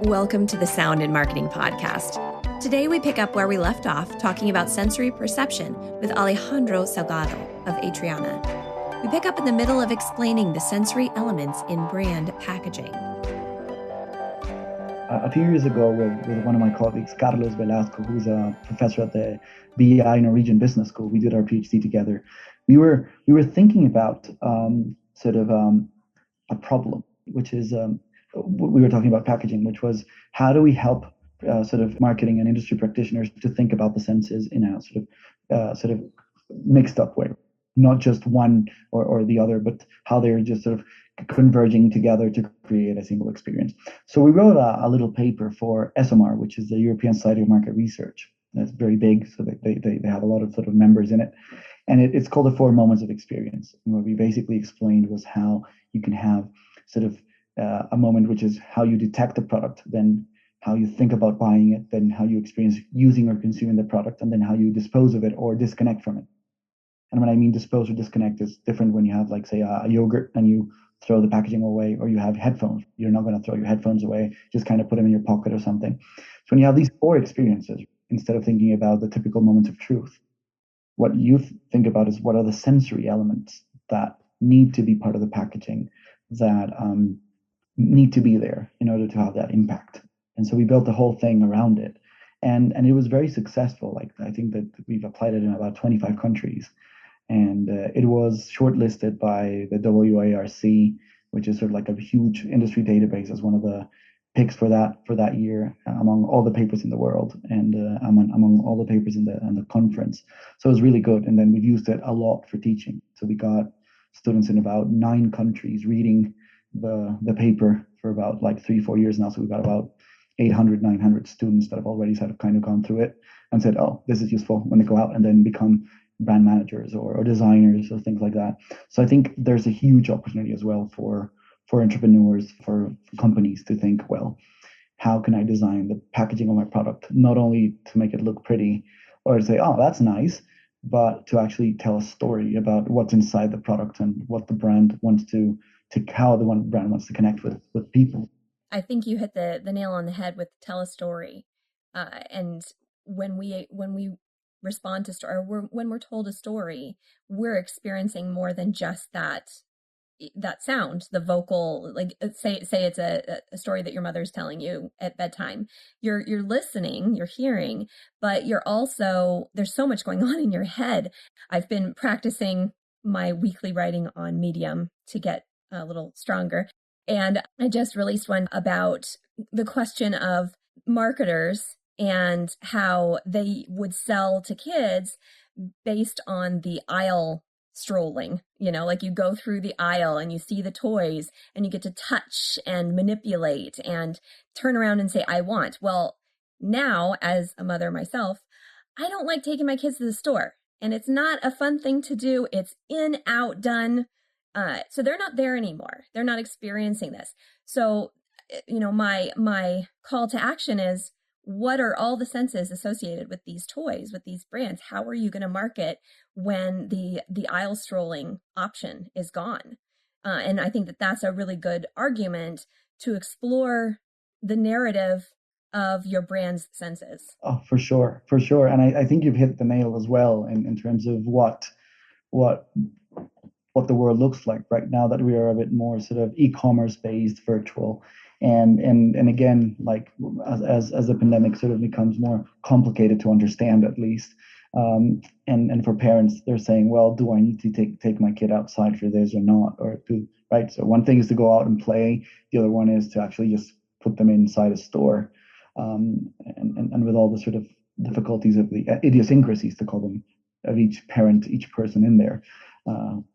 Welcome to the Sound in Marketing Podcast. Today we pick up where we left off talking about sensory perception with Alejandro Salgado of Atrianna. We pick up in the middle of explaining the sensory elements in brand packaging. A few years ago with one of my colleagues, Carlos Velasco, who's a professor at the BI Norwegian Business School, we did our PhD together. We were thinking about a problem, which is we were talking about packaging, which was how do we help marketing and industry practitioners to think about the senses in a sort of mixed up way, not just one or the other, but how they're just sort of converging together to create a single experience. So we wrote a little paper for SMR, which is the European Society of Market Research. That's very big, so they have a lot of sort of members in it. And it's called the 4 Moments of Experience. And what we basically explained was how you can have a moment which is how you detect the product, then how you think about buying it, then how you experience using or consuming the product, and then how you dispose of it or disconnect from it. And when I mean dispose or disconnect, is different when you have, like, say, a yogurt and you throw the packaging away, or you have headphones. You're not going to throw your headphones away, just kind of put them in your pocket or something. So when you have these 4 experiences, instead of thinking about the typical moments of truth, what you think about is what are the sensory elements that need to be part of the packaging, that need to be there in order to have that impact. And so we built the whole thing around it. And it was very successful. Like, I think that we've applied it in about 25 countries. And it was shortlisted by the WARC, which is sort of like a huge industry database, as one of the picks for that year among all the papers in the world, and among all the papers in the conference. So it was really good. And then we've used it a lot for teaching. So we got students in about 9 countries reading the paper for about like 3-4 years now. So we've got about 800-900 students that have already sort of kind of gone through it and said, oh, this is useful, when they go out and then become brand managers or designers or things like that. So I think there's a huge opportunity as well for entrepreneurs, for companies to think, well, how can I design the packaging of my product, not only to make it look pretty or to say, oh, that's nice, but to actually tell a story about what's inside the product and what the brand wants to how the brand wants to connect with people. I think you hit the nail on the head with tell a story. And when we respond to story, or when we're told a story, we're experiencing more than just that sound, the vocal, like say it's a story that your mother's telling you at bedtime. You're listening, you're hearing, but you're also, there's so much going on in your head. I've been practicing my weekly writing on Medium to get a little stronger. And I just released one about the question of marketers and how they would sell to kids based on the aisle strolling. Like, you go through the aisle and you see the toys and you get to touch and manipulate and turn around and say, I want. Well, now, as a mother myself, I don't like taking my kids to the store. And it's not a fun thing to do. It's in, out, done. So they're not there anymore. They're not experiencing this. So, my call to action is, what are all the senses associated with these toys, with these brands? How are you going to market when the aisle strolling option is gone? And I think that that's a really good argument to explore the narrative of your brand's senses. Oh, for sure. And I think you've hit the nail as well in terms of what the world looks like right now, that we are a bit more sort of e-commerce based, virtual. And again, like, as the pandemic sort of becomes more complicated to understand, at least, and for parents, they're saying, well, do I need to take my kid outside for this or not? Right? So one thing is to go out and play. The other one is to actually just put them inside a store, and with all the sort of difficulties of the idiosyncrasies, to call them, of each parent, each person in there,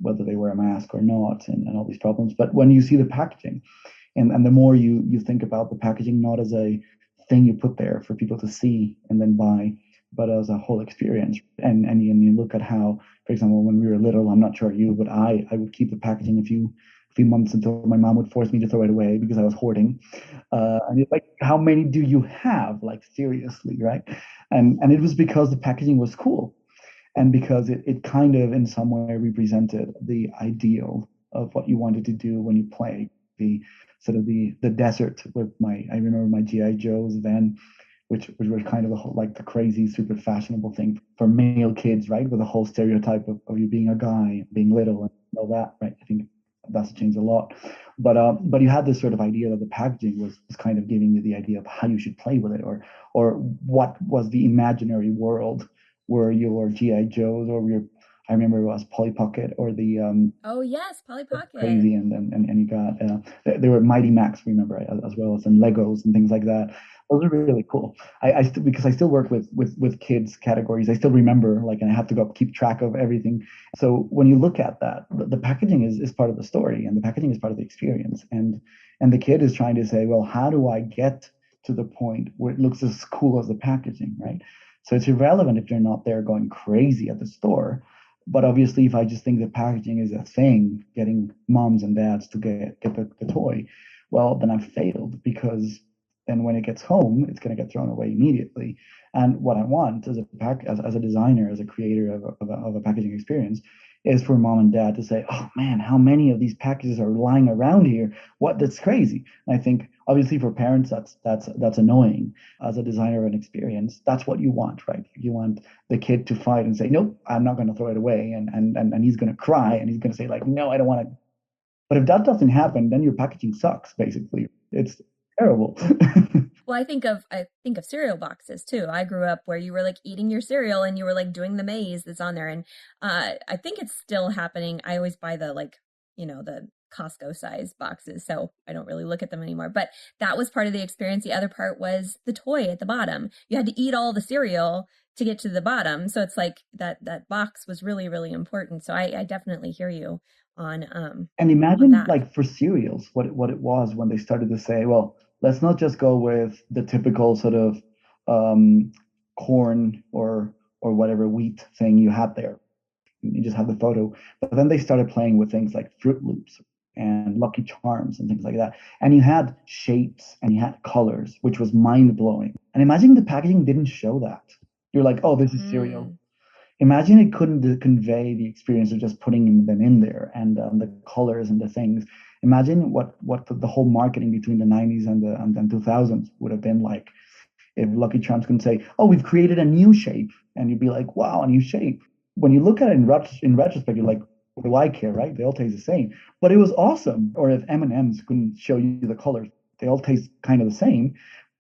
whether they wear a mask or not, and all these problems. But when you see the packaging, and the more you think about the packaging not as a thing you put there for people to see and then buy, but as a whole experience. And you look at how, for example, when we were little, I'm not sure you, but I would keep the packaging a few months until my mom would force me to throw it away because I was hoarding. And it's like, how many do you have? Like, seriously, right? And it was because the packaging was cool, and because it kind of in some way represented the ideal of what you wanted to do when you play. the sort of the desert with my, I remember my GI Joes then, which was kind of a whole, like the crazy, super fashionable thing for male kids, right? With the whole stereotype of you being a guy, being little, and all that, right? I think that's changed a lot. But you had this sort of idea that the packaging was kind of giving you the idea of how you should play with it, or what was the imaginary world where your GI Joes or your, I remember it was Polly Pocket or the Oh yes, Polly Pocket. crazy, and you got there were Mighty Max, remember, as well as some Legos and things like that. Those are really cool. I still, because I still work with kids categories, I still remember, like, and I have to go keep track of everything. So when you look at that, the packaging is part of the story, and the packaging is part of the experience, and the kid is trying to say, well, how do I get to the point where it looks as cool as the packaging, right? So it's irrelevant if you're not there going crazy at the store. But obviously, if I just think that packaging is a thing, getting moms and dads to get the toy, well, then I've failed, because then when it gets home, it's going to get thrown away immediately. And what I want as as a designer, as a creator of a packaging experience, is for mom and dad to say, "Oh man, how many of these packages are lying around here? What? That's crazy." And I think obviously for parents, that's annoying. As a designer of an experience, that's what you want, right? You want the kid to fight and say, "Nope, I'm not going to throw it away," and he's going to cry and he's going to say like, "No, I don't want to." But if that doesn't happen, then your packaging sucks. Basically, it's terrible. Well, I think of cereal boxes too. I grew up where you were like eating your cereal and you were like doing the maze that's on there, and I think it's still happening. I always buy the like, the Costco size boxes, so I don't really look at them anymore. But that was part of the experience. The other part was the toy at the bottom. You had to eat all the cereal to get to the bottom, so it's like that box was really really important. So I definitely hear you on And on imagine, that. like, for cereals, what it was when they started to say, well, let's not just go with the typical sort of um, corn or whatever wheat thing you had there. You just have the photo. But then they started playing with things like Fruit Loops and Lucky Charms and things like that. And you had shapes and you had colors, which was mind blowing. And imagine the packaging didn't show that. You're like, oh, this is cereal. Mm. Imagine it couldn't convey the experience of just putting them in there, and the colors and the things. Imagine what the whole marketing between the 90s and 2000s would have been like if Lucky Charms can say, "Oh, we've created a new shape," and you'd be like, "Wow, a new shape." When you look at it in retrospect, you're like, "What do I care?" Right? They all taste the same, but it was awesome. Or if M&Ms couldn't show you the colors, they all taste kind of the same,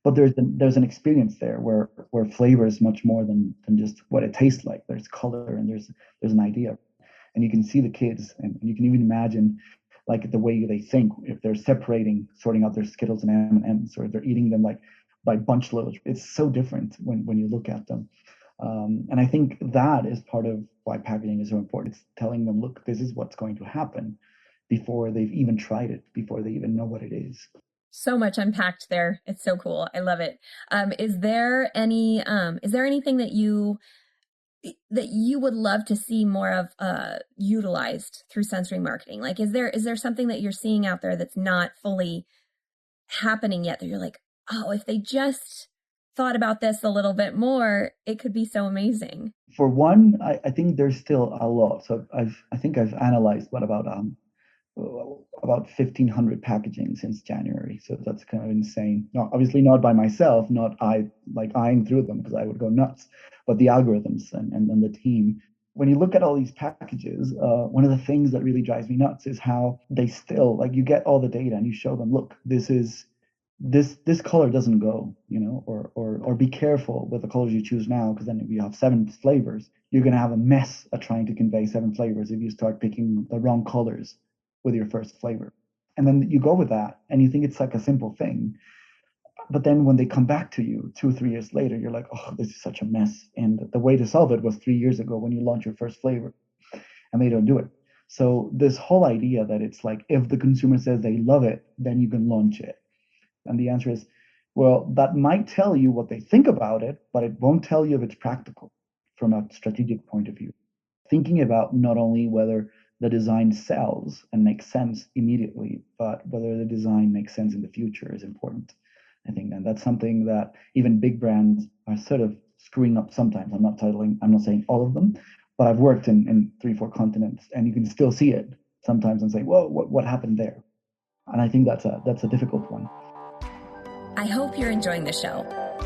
but there's an experience there where flavor is much more than just what it tastes like. There's color and there's an idea, and you can see the kids, and you can even imagine like the way they think if they're sorting out their Skittles and M&Ms, or if they're eating them like by bunch loads. It's so different when you look at them. And I think that is part of why packaging is so important. It's telling them, look, this is what's going to happen before they've even tried it, before they even know what it is. So much unpacked there. It's so cool. I love it. Is there anything that you would love to see more of utilized through sensory marketing? Like is there something that you're seeing out there that's not fully happening yet that you're like, "Oh, if they just thought about this a little bit more, it could be so amazing." For one, I think there's still a lot. So I think I've analyzed what about 1,500 packaging since January. So that's kind of insane. No, obviously not by myself, not I like eyeing through them because I would go nuts, but the algorithms and the team. When you look at all these packages, one of the things that really drives me nuts is how they still, like, you get all the data and you show them, look, this color doesn't go, or be careful with the colors you choose now, because then if you have 7 flavors, you're going to have a mess at trying to convey 7 flavors if you start picking the wrong colors with your first flavor. And then you go with that and you think it's like a simple thing. But then when they come back to you 2 or 3 years later, you're like, oh, this is such a mess. And the way to solve it was 3 years ago when you launch your first flavor, and they don't do it. So this whole idea that it's like if the consumer says they love it, then you can launch it. And the answer is, well, that might tell you what they think about it, but it won't tell you if it's practical from a strategic point of view. Thinking about not only whether the design sells and makes sense immediately, but whether the design makes sense in the future is important. I think, and that's something that even big brands are sort of screwing up sometimes. I'm not saying all of them, but I've worked in 3, 4 continents, and you can still see it sometimes and say, whoa, what happened there? And I think that's a difficult one. I hope you're enjoying the show.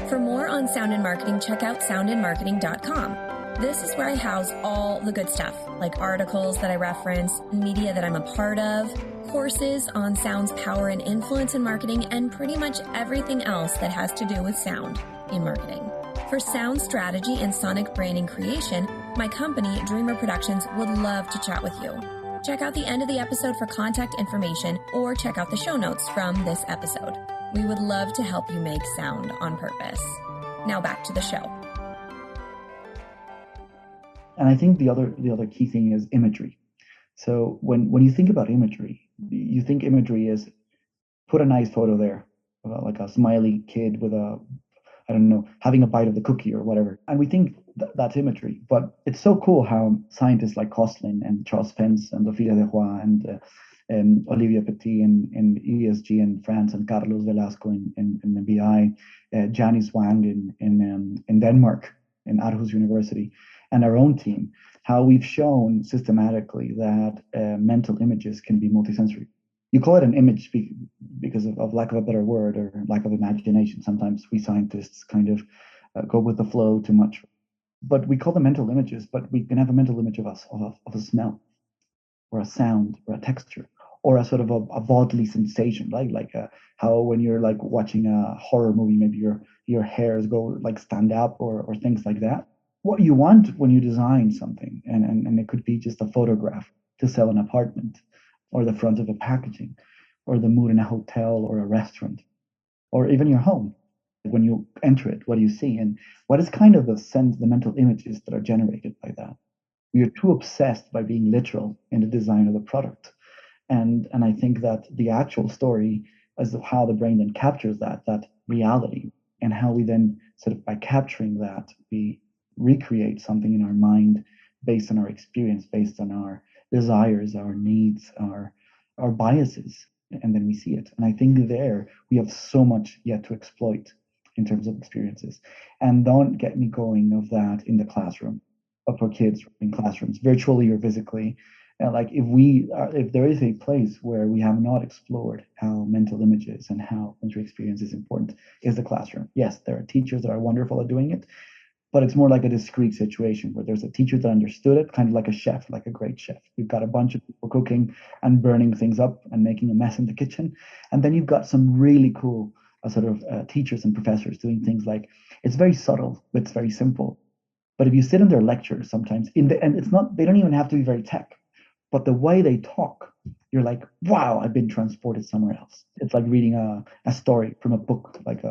For more on sound and marketing, check out soundandmarketing.com. This is where I house all the good stuff, like articles that I reference, media that I'm a part of, courses on sound's power and influence in marketing, and pretty much everything else that has to do with sound in marketing. For sound strategy and sonic branding creation, my company, Dreamr Productions, would love to chat with you. Check out the end of the episode for contact information, or check out the show notes from this episode. We would love to help you make sound on purpose. Now back to the show. And I think the other key thing is imagery. So when you think about imagery, you think imagery is put a nice photo there, like a smiley kid with a, I don't know, having a bite of the cookie or whatever. And we think that's imagery. But it's so cool how scientists like Koslin and Charles Pence and Ophelia de Roy and Olivier Petit in ESG in France and Carlos Velasco in the BI, Janice Wang in Denmark, in Aarhus University, and our own team, how we've shown systematically that mental images can be multisensory. You call it an image because of lack of a better word or lack of imagination. Sometimes we scientists kind of go with the flow too much. But we call them mental images, but we can have a mental image of a smell or a sound or a texture or a sort of a bodily sensation, right? Like how when you're like watching a horror movie, maybe your hairs go like stand up or things like that. What you want when you design something, and it could be just a photograph to sell an apartment or the front of a packaging or the mood in a hotel or a restaurant or even your home. When you enter it, what do you see? And what is kind of the sense, the mental images that are generated by that? We are too obsessed by being literal in the design of the product. And I think that the actual story as to how the brain then captures that reality and how we then sort of by capturing that, we recreate something in our mind based on our experience, based on our desires, our needs, our biases, and then we see it. And I think there we have so much yet to exploit in terms of experiences. And don't get me going of that in the classroom, but for kids in classrooms, virtually or physically. And like if there is a place where we have not explored how mental images and how sensory experience is important, is the classroom. Yes, there are teachers that are wonderful at doing it, but it's more like a discrete situation where there's a teacher that understood it, kind of like a chef, like a great chef. You've got a bunch of people cooking and burning things up and making a mess in the kitchen. And then you've got some really cool teachers and professors doing things like, it's very subtle, but it's very simple. But if you sit in their lectures sometimes, and it's not, they don't even have to be very tech, but the way they talk, you're like, wow, I've been transported somewhere else. It's like reading a story from a book, like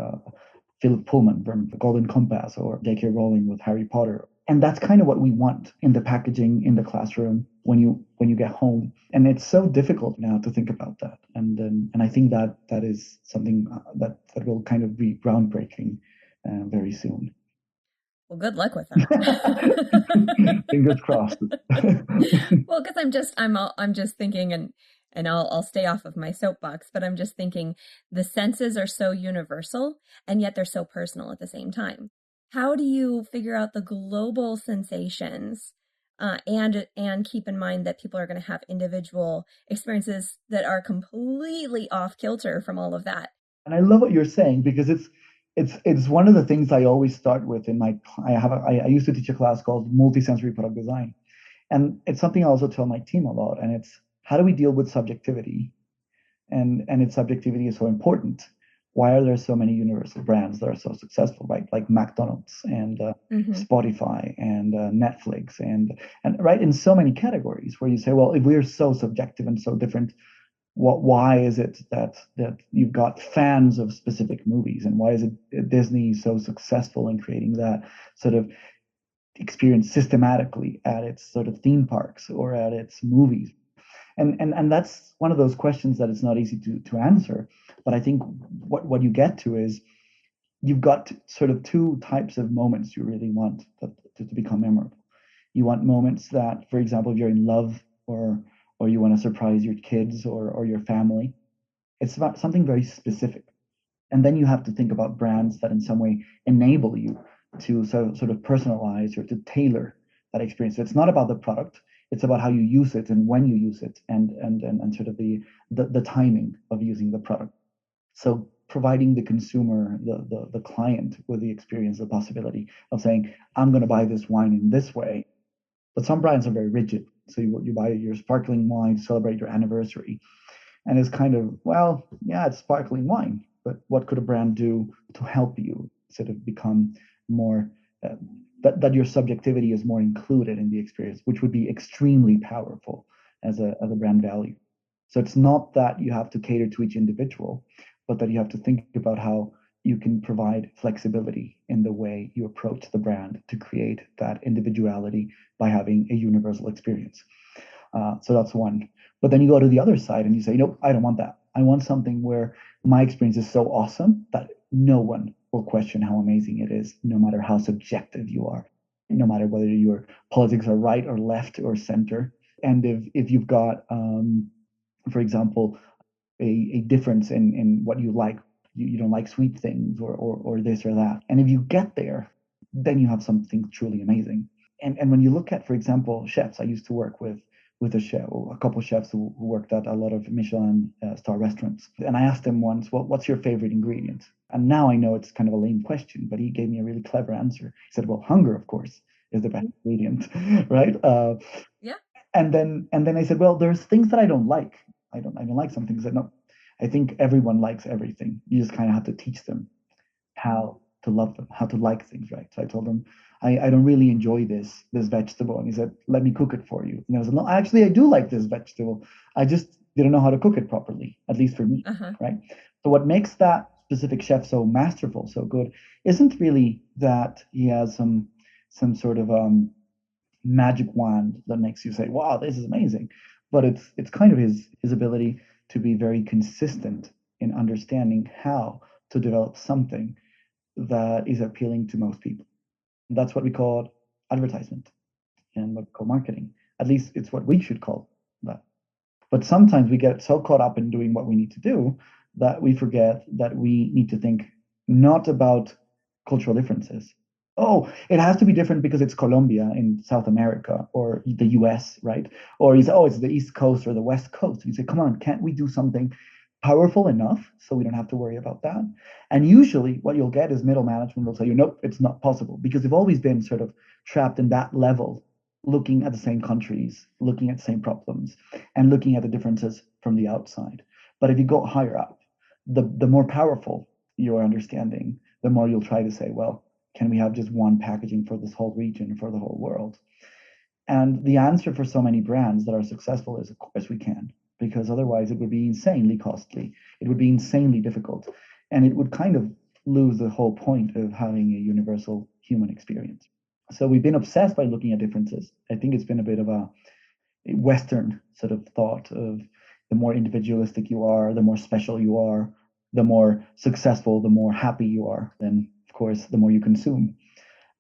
Philip Pullman from The Golden Compass or J.K. Rowling with Harry Potter. And that's kind of what we want in the packaging, in the classroom, when you get home. And it's so difficult now to think about that. And I think that is something that will kind of be groundbreaking very soon. Well, good luck with that. Fingers crossed. Well, because I'm just thinking, and I'll stay off of my soapbox, but I'm just thinking the senses are so universal and yet they're so personal at the same time. How do you figure out the global sensations and keep in mind that people are going to have individual experiences that are completely off kilter from all of that? And I love what you're saying because it's one of the things I always start with in my I used to teach a class called multisensory product design, and it's something I also tell my team a lot, and it's how do we deal with subjectivity, and its subjectivity is so important. Why are there so many universal brands that are so successful, right? Like McDonald's and Spotify and Netflix and right in so many categories where you say, well, if we're so subjective and so different, why is it that you've got fans of specific movies, and why is it Disney so successful in creating that sort of experience systematically at its sort of theme parks or at its movies? And that's one of those questions that it's not easy to answer. But I think what you get to is you've got sort of two types of moments you really want to become memorable. You want moments that, for example, if you're in love or you want to surprise your kids or your family, it's about something very specific. And then you have to think about brands that in some way enable you to sort of personalize or to tailor that experience. So it's not about the product, It's about how you use it and when you use it, and sort of the timing of using the product. So providing the consumer, the client, with the experience, the possibility of saying, I'm going to buy this wine in this way. But some brands are very rigid. So you buy your sparkling wine to celebrate your anniversary. And it's kind of, well, yeah, it's sparkling wine, but what could a brand do to help you sort of become more, that your subjectivity is more included in the experience, which would be extremely powerful as a brand value. So it's not that you have to cater to each individual, but that you have to think about how you can provide flexibility in the way you approach the brand to create that individuality by having a universal experience. So that's one. But then you go to the other side and you say, nope, I don't want that. I want something where my experience is so awesome that no one will question how amazing it is, no matter how subjective you are, no matter whether your politics are right or left or center. And if you've got, for example, a difference in what you like, you don't like sweet things or this or that. And if you get there, then you have something truly amazing. And when you look at, for example, chefs, I used to work with a couple of chefs who worked at a lot of Michelin star restaurants. And I asked him once, well, what's your favorite ingredient? And now I know it's kind of a lame question, but he gave me a really clever answer. He said, well, hunger, of course, is the best ingredient, right? Yeah. And then I said, well, there's things that I don't like. I don't like some things. No, I think everyone likes everything. You just kind of have to teach them how to love them, how to like things, right? So I told him, I don't really enjoy this vegetable. And he said, let me cook it for you. And I was like, no, actually, I do like this vegetable. I just didn't know how to cook it properly, at least for me, Uh-huh. right? So what makes that specific chef so masterful, so good, isn't really that he has some sort of magic wand that makes you say, wow, this is amazing. But it's kind of his ability to be very consistent in understanding how to develop something that is appealing to most people. That's what we call advertisement and what we call marketing. At least it's what we should call that. But sometimes we get so caught up in doing what we need to do that we forget that we need to think not about cultural differences. Oh, it has to be different because it's Colombia in South America or the US, right? Or you say, oh, it's the East Coast or the West Coast. You say, come on, can't we do something powerful enough so we don't have to worry about that? And usually what you'll get is middle management will tell you, nope, it's not possible because they've always been sort of trapped in that level, looking at the same countries, looking at the same problems, and looking at the differences from the outside. But if you go higher up, the more powerful your understanding, the more you'll try to say, well, can we have just one packaging for this whole region, for the whole world? And the answer for so many brands that are successful is, of course, we can, because otherwise it would be insanely costly. It would be insanely difficult. And it would kind of lose the whole point of having a universal human experience. So we've been obsessed by looking at differences. I think it's been a bit of a Western sort of thought of the more individualistic you are, the more special you are, the more successful, the more happy you are, then of course, the more you consume.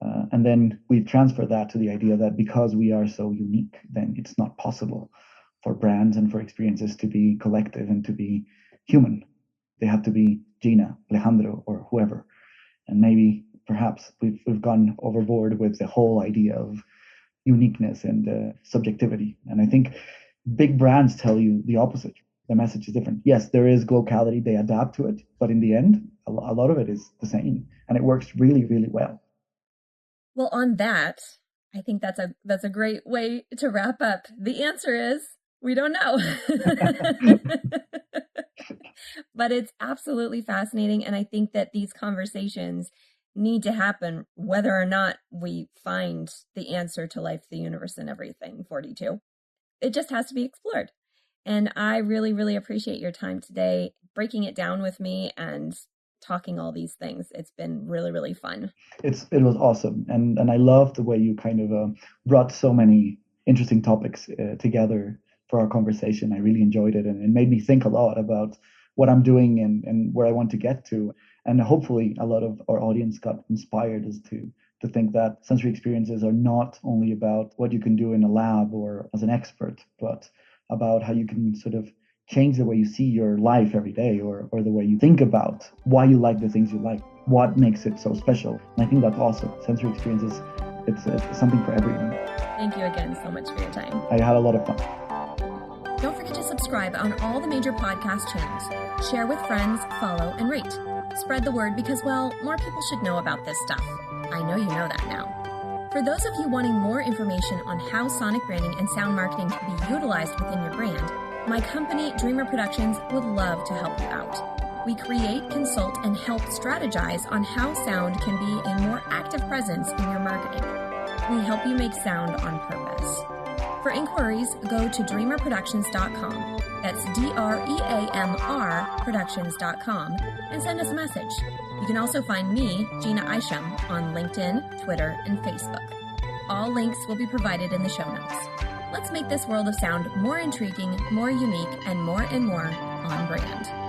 And then we've transferred that to the idea that because we are so unique, then it's not possible for brands and for experiences to be collective and to be human. They have to be Jeanna, Alejandro, or whoever. And maybe perhaps we've gone overboard with the whole idea of uniqueness and subjectivity. And I think big brands tell you the opposite. The message is different. Yes, there is locality, they adapt to it, but in the end, a lot of it is the same, and it works really, really well. Well, on that, I think that's a great way to wrap up. The answer is we don't know. But it's absolutely fascinating, and I think that these conversations need to happen whether or not we find the answer to life, the universe, and everything 42. It just has to be explored. And I really, really appreciate your time today, breaking it down with me and talking all these things. It's been really, really fun. It was awesome, and I love the way you kind of brought so many interesting topics together for our conversation. I really enjoyed it, and it made me think a lot about what I'm doing and where I want to get to. And hopefully, a lot of our audience got inspired as to think that sensory experiences are not only about what you can do in a lab or as an expert, but about how you can sort of change the way you see your life every day, or the way you think about why you like the things you like, what makes it so special. And I think that's awesome. Sensory experiences, it's something for everyone. Thank you again so much for your time. I had a lot of fun. Don't forget to subscribe on all the major podcast channels. Share with friends, follow, and rate. Spread the word because, well, more people should know about this stuff. I know you know that now. For those of you wanting more information on how sonic branding and sound marketing can be utilized within your brand, my company, Dreamr Productions, would love to help you out. We create, consult, and help strategize on how sound can be a more active presence in your marketing. We help you make sound on purpose. For inquiries, go to dreamrproductions.com. That's DREAMR Productions.com and send us a message. You can also find me, Jeanna Isham, on LinkedIn, Twitter, and Facebook. All links will be provided in the show notes. Let's make this world of sound more intriguing, more unique, and more on brand.